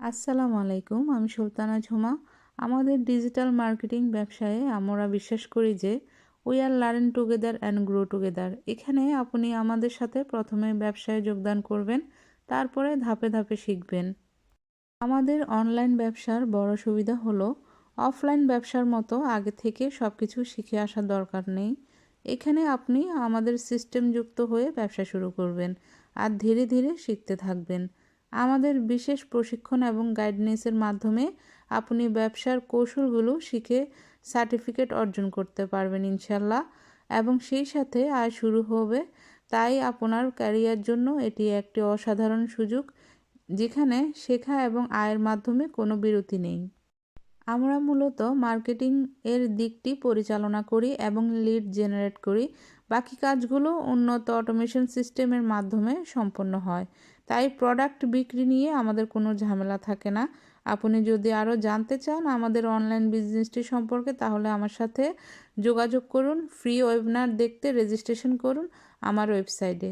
আসসালামু আলাইকুম, আমি সুলতানা ঝুমা। আমাদের ডিজিটাল মার্কেটিং ব্যবসায়ে আমরা বিশ্বাস করি যে we are learn together and grow together. এখানে আপনি আমাদের সাথে প্রথমে ব্যবসায় যোগদান করবেন, তারপরে ধাপে ধাপে শিখবেন। আমাদের অনলাইন ব্যবসার বড় সুবিধা হলো অফলাইন ব্যবসার মতো আগে থেকে সব কিছু শিখে আসার দরকার নেই। এখানে আপনি আমাদের সিস্টেম যুক্ত হয়ে ব্যবসা শুরু করবেন আর ধীরে ধীরে শিখতে থাকবেন। আমাদের বিশেষ প্রশিক্ষণ এবং গাইডেন্সের মাধ্যমে আপনি ব্যবসার কৌশলগুলো শিখে সার্টিফিকেট অর্জন করতে পারবেন ইনশাল্লাহ, এবং সেই সাথে আয় শুরু হবে। তাই আপনার ক্যারিয়ার জন্য এটি একটি অসাধারণ সুযোগ, যেখানে শেখা এবং আয়ের মাধ্যমে কোনো বিরতি নেই। আমরা মূলত মার্কেটিং এর দিকটি পরিচালনা করি এবং লিড জেনারেট করি। বাকি কাজগুলো উন্নত অটোমেশন সিস্টেমের মাধ্যমে সম্পন্ন হয়। তাই প্রোডাক্ট বিক্রি নিয়ে আমাদের কোনো ঝামেলা থাকে না। আপনি যদি আরও জানতে চান আমাদের অনলাইন বিজনেসটি সম্পর্কে, তাহলে আমার সাথে যোগাযোগ করুন। ফ্রি ওয়েবিনার দেখতে রেজিস্ট্রেশন করুন আমার ওয়েবসাইটে।